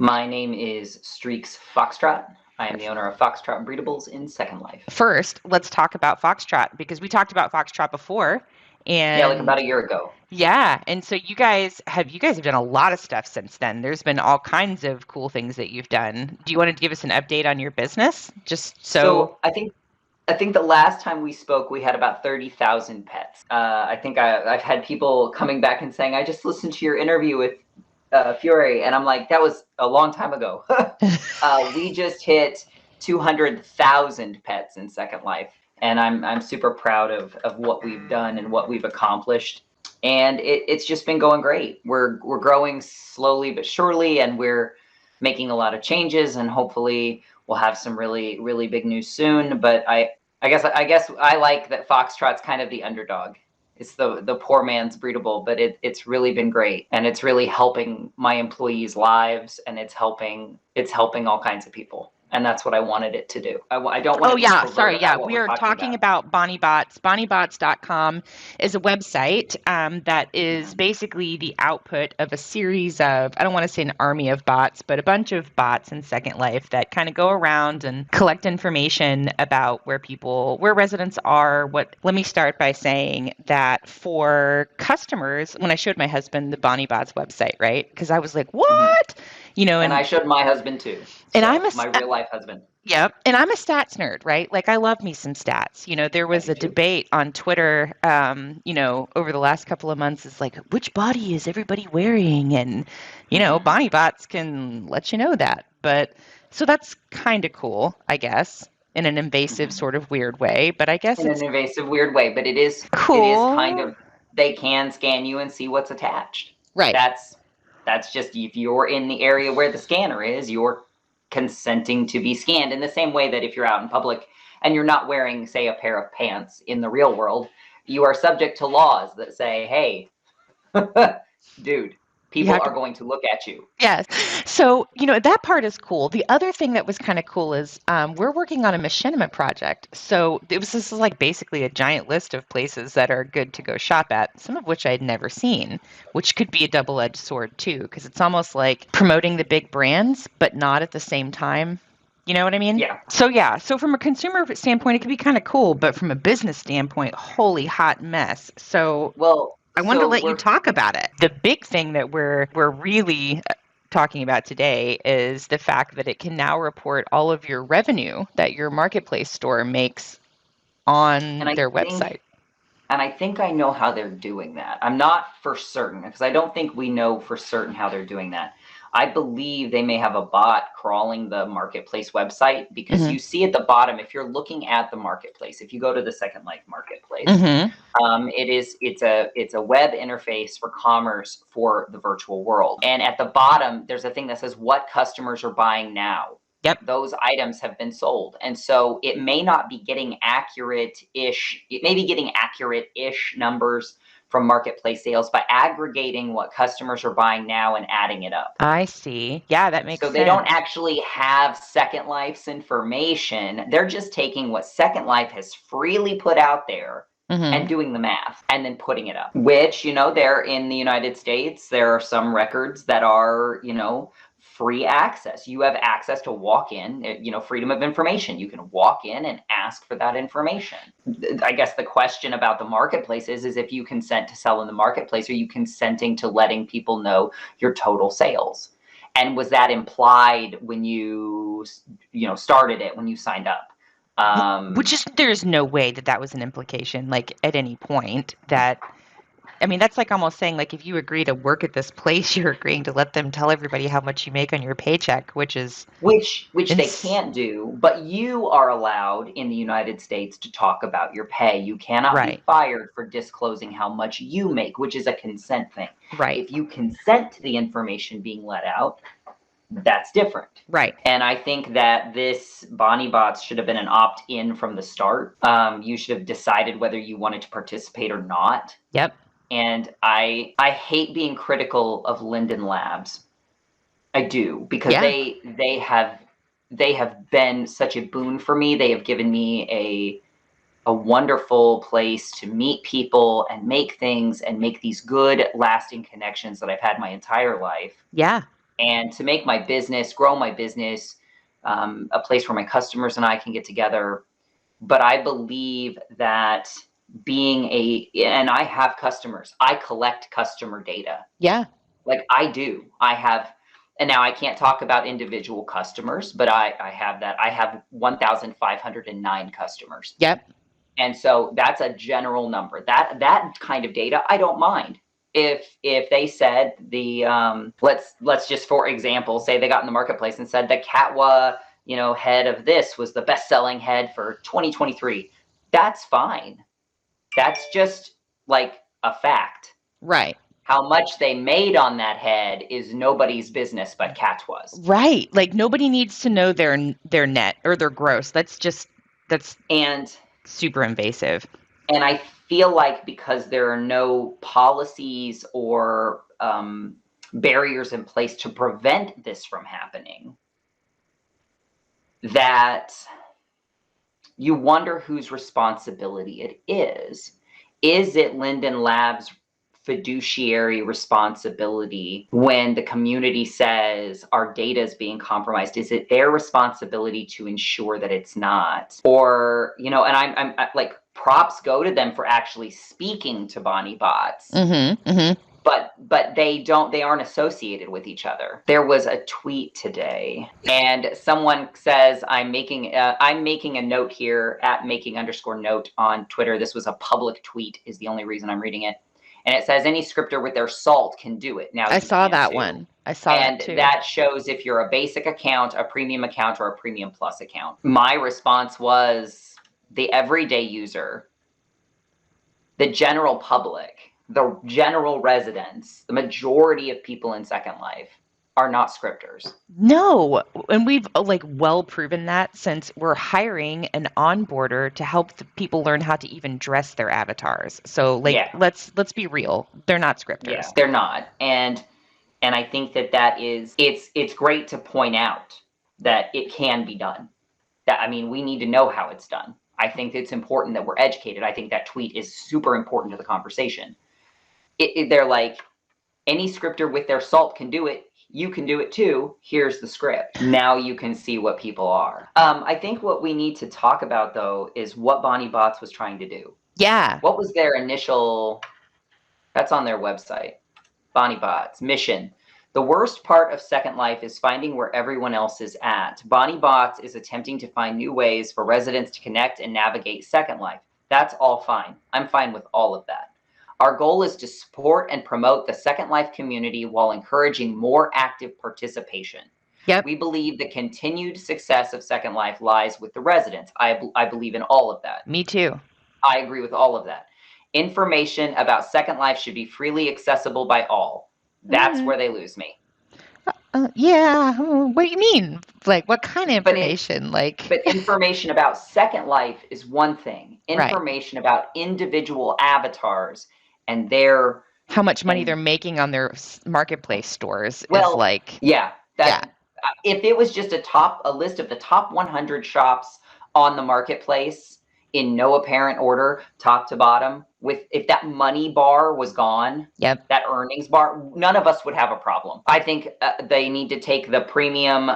My name is Streaks Foxtrot. I am the owner of Foxtrot Breedables in Second Life. First, let's talk about Foxtrot because we talked about Foxtrot before. Yeah, like about And a year ago. yeah, and so you guys have done a lot of stuff since then. There's been all kinds of cool things that you've done. Do you want to give us an update on your business? Just so So I think the last time we spoke, we had about 30,000 pets. I've had people coming back and saying, "I just listened to your interview with Fury," and I'm like, "That was a long time ago." We just hit 200,000 pets in Second Life, and I'm super proud of what we've done and what we've accomplished. And it's just been going great. We're growing slowly but surely, and we're making a lot of changes, and hopefully we'll have some really big news soon. But I guess I like that Foxtrot's kind of the underdog. It's the poor man's breedable, but it's really been great, and it's really helping my employees' lives, and it's helping all kinds of people, and that's what I wanted it to do. I don't want Oh to be yeah, covert sorry. about Yeah, what we we're are talking talking about. about BonnieBots. BonnieBots.com is a website that is basically the output of a series of, I don't want to say an army of bots, but a bunch of bots in Second Life that kind of go around and collect information about where residents are. Let me start by saying that for customers, when I showed my husband the BonnieBots website, right? Because I was like, Mhm. what? And I And showed my husband too, and I'm so a my real life husband. Yep. And I'm a stats nerd, right? Like I love me some stats. There I was do a too. debate on Twitter, over the last couple of months is like, which body is everybody wearing? And, Hmm. Bonnie bots can let you know that. But so that's kind of cool, I guess, in an invasive Hmm. sort of weird way. But I guess In an it's invasive, weird way, but it is kind cool. of, they can scan you and see what's attached. Right. That's just, if you're in the area where the scanner is, you're consenting to be scanned, in the same way that if you're out in public and you're not wearing, say, a pair of pants in the real world, you are subject to laws that say, hey, dude, You people have to are going to look at you. Yes. So, that part is cool. The other thing that was kind of cool is we're working on a Machinima project. So this is like basically a giant list of places that are good to go shop at, some of which I'd never seen, which could be a double-edged sword too, because it's almost like promoting the big brands, but not at the same time. You know what I mean? Yeah. So yeah, so from a consumer standpoint, it could be kind of cool, but from a business standpoint, holy hot mess. So Well, I wanted to so let you we're talk about it. The big thing that we're really talking about today is the fact that it can now report all of your revenue that your marketplace store makes and on I their think website. and I think I know how they're doing that. I'm not for certain, because I don't think we know for certain how they're doing that. I believe they may have a bot crawling the marketplace website, because Hmm. you see at the bottom, if you're looking at the marketplace, if you go to the Second Life marketplace, Hmm. it's a web interface for commerce for the virtual world. And at the bottom, there's a thing that says what customers are buying now. Yep. Those items have been sold. And so it may not be getting accurate-ish, it may be getting accurate-ish numbers from marketplace sales by aggregating what customers are buying now and adding it up. I see. Yeah, that makes So they don't sense. actually have Second Life's information. They're just taking what Second Life has freely put out there and Hmm. doing the math and then putting it up. Which, they're in the United States, there are some records that are, free access. You have access to walk in, freedom of information. You can walk in and ask for that information. I guess the question about the marketplace is if you consent to sell in the marketplace, are you consenting to letting people know your total sales? And was that implied when started it, when you signed up? Which is, there's no way that that was an implication, like at any point that, I mean, that's like almost saying like if you agree to work at this place, you're agreeing to let them tell everybody how much you make on your paycheck, which is which they ins can't do, but you are allowed in the United States to talk about your pay. You cannot be right, fired for disclosing how much you make, which is a consent thing. right, If you consent to the information being let out, that's different. right. And I think that this Bonnie Bots should have been an opt-in from the start. You should have decided whether you wanted to participate or not. Yep. And I hate being critical of Linden Labs. I do, because Yeah. they have been such a boon for me. They have given me a wonderful place to meet people and make things and make these good lasting connections that I've had my entire life. Yeah. And to make my business, grow my business, a place where my customers and I can get together. But I believe that and I have customers, I collect customer data. Yeah. Like I do. And now I can't talk about individual customers, but I have that. I have 1,509 customers. Yep. And so that's a general number. That kind of data, I don't mind. If they said let's just, for example, say they got in the marketplace and said the Catwa, head of this was the best-selling head for 2023. That's fine. That's just like a fact. Right. How much they made on that head is nobody's business but Catwa's. Right. Like nobody needs to know their net or their gross. That's super invasive. And I feel like because there are no policies or barriers in place to prevent this from happening, that you wonder whose responsibility it is. Is it Linden Labs' fiduciary responsibility when the community says our data is being compromised? Is it their responsibility to ensure that it's not? Or, and I'm like, props go to them for actually speaking to Bonnie Bots. Mm-hmm, mm-hmm. But they aren't associated with each other. There was a tweet today and someone says, I'm making a note here at making_note on Twitter. This was a public tweet is the only reason I'm reading it. And it says any scripter with their salt can do it. Now I saw that one. I saw that too. And that shows if you're a basic account, a premium account, or a premium plus account. My response was the everyday user, the general public, the general residents, the majority of people in Second Life are not scripters. No. And we've well proven that since we're hiring an onboarder to help the people learn how to even dress their avatars. So let's be real. They're not scripters. Yeah, they're not. And I think that is, it's great to point out that it can be done. We need to know how it's done. I think it's important that we're educated. I think that tweet is super important to the conversation. They're like, any scripter with their salt can do it. You can do it too. Here's the script. Now you can see what people are. I think what we need to talk about, though, is what Bonnie Bots was trying to do. Yeah. What was their initial, that's on their website, Bonnie Bots, mission. The worst part of Second Life is finding where everyone else is at. Bonnie Bots is attempting to find new ways for residents to connect and navigate Second Life. That's all fine. I'm fine with all of that. Our goal is to support and promote the Second Life community while encouraging more active participation. Yep. We believe the continued success of Second Life lies with the residents. I believe in all of that. Me too. I agree with all of that. Information about Second Life should be freely accessible by all. That's where they lose me. Yeah. What do you mean? What kind of information? But information about Second Life is one thing. Information about individual avatars and how much money they're making on their marketplace stores If it was just a list of the top 100 shops on the marketplace in no apparent order, top to bottom, if that money bar was gone, yep, that earnings bar, none of us would have a problem. I think they need to take the premium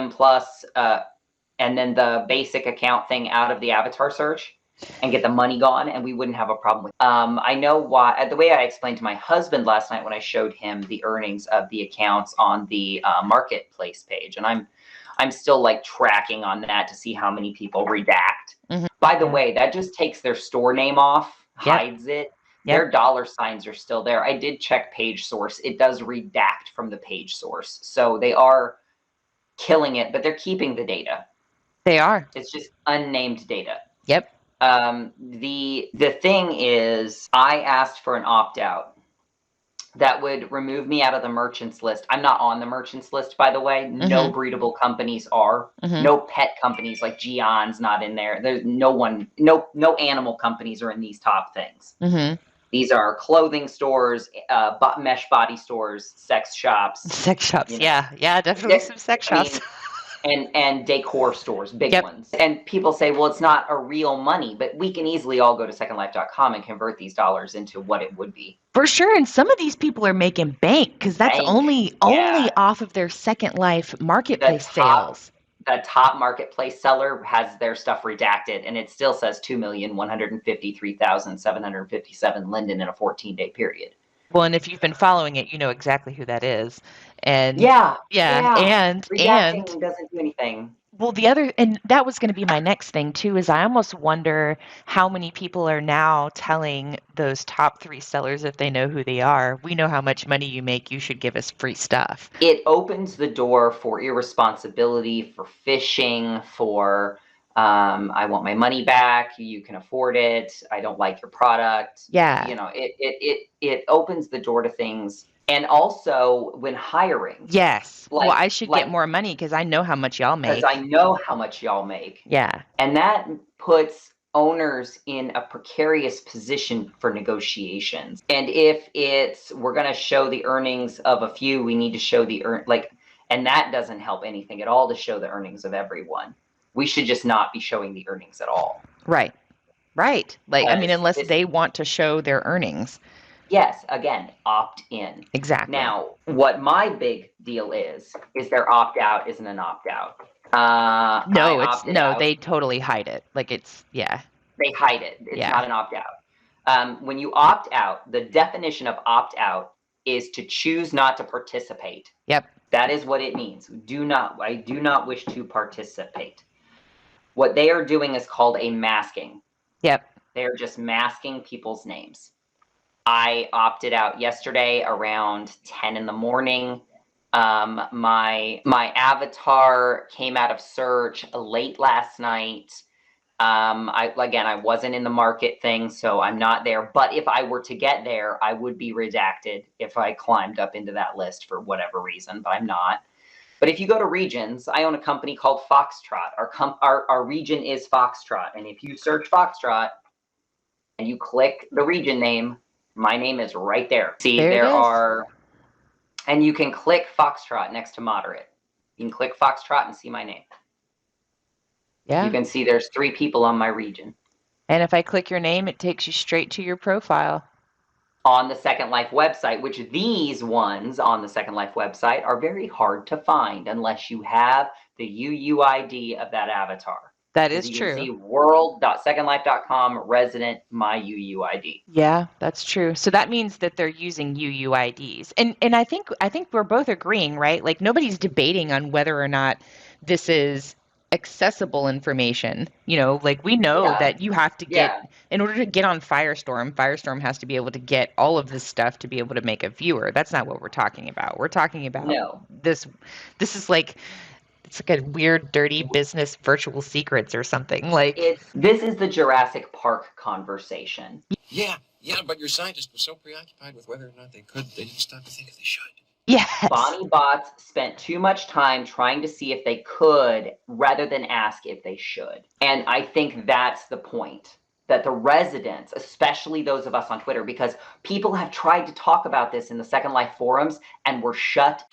plus, and then the basic account thing out of the avatar search and get the money gone, and we wouldn't have a problem with it. I know why. The way I explained to my husband last night when I showed him the earnings of the accounts on the marketplace page, and I'm still tracking on that to see how many people redact. Mm-hmm. By the way, that just takes their store name off, hides it. Yep. Their dollar signs are still there. I did check page source. It does redact from the page source. So they are killing it, but they're keeping the data. They are. It's just unnamed data. Yep. The thing is, I asked for an opt-out that would remove me out of the merchants list. I'm not on the merchants list, by the way. Mm-hmm. No breedable companies are. Mm-hmm. No pet companies like Gion's not in there. There's no animal companies are in these top things. Mm-hmm. These are clothing stores, mesh body stores, sex shops. Sex shops, yeah, definitely some sex shops. and decor stores, big ones. And people say, well, it's not a real money, but we can easily all go to secondlife.com and convert these dollars into what it would be. For sure. And some of these people are making bank because that's only off of their Second Life marketplace sales. The top marketplace seller has their stuff redacted, and it still says 2,153,757 Linden in a 14-day period. Well, and if you've been following it, you know exactly who that is. And yeah. And redacting doesn't do anything. Well, and that was going to be my next thing too, is I almost wonder how many people are now telling those top 3 sellers, if they know who they are, we know how much money you make, you should give us free stuff. It opens the door for irresponsibility, for phishing, for I want my money back, you can afford it, I don't like your product. Yeah. You know, it opens the door to things. And also when hiring. Yes. Well, I should get more money because I know how much y'all make. Because I know how much y'all make. Yeah. And that puts owners in a precarious position for negotiations. And if we're going to show the earnings of a few, we need to show and that doesn't help anything at all to show the earnings of everyone. We should just not be showing the earnings at all. Right. Like, I mean, unless they want to show their earnings. Yes, again, opt in. Exactly. Now, what my big deal is their opt out isn't an opt out. They totally hide it. Like they hide it. It's not an opt out. When you opt out, the definition of opt out is to choose not to participate. Yep. That is what it means. I do not wish to participate. What they are doing is called a masking. Yep. They're just masking people's names. I opted out yesterday around 10 in the morning. My avatar came out of search late last night. I wasn't in the market thing, so I'm not there. But if I were to get there, I would be redacted if I climbed up into that list for whatever reason, but I'm not. But if you go to regions, I own a company called Foxtrot. Our region is Foxtrot. And if you search Foxtrot and you click the region name, my name is right there. See, there are, and you can click Foxtrot next to moderate. You can click Foxtrot and see my name. Yeah. You can see there's 3 people on my region. And if I click your name, it takes you straight to your profile. On the Second Life website, which these ones on the Second Life website are very hard to find unless you have the UUID of that avatar. That is true. You can see world.secondlife.com resident my UUID. Yeah, that's true. So that means that they're using UUIDs. And I think we're both agreeing, right? Like nobody's debating on whether or not this is accessible information. You know, like we know that you have to get in order to get on Firestorm has to be able to get all of this stuff to be able to make a viewer. That's not what we're talking about. We're talking about this is like it's like a weird, dirty business virtual secrets or something. Like this is the Jurassic Park conversation. Yeah, but your scientists were so preoccupied with whether or not they didn't stop to think if they should. Yes. Bonnie Bots spent too much time trying to see if they could rather than ask if they should. And I think that's the point. That the residents, especially those of us on Twitter, because people have tried to talk about this in the Second Life forums and were shut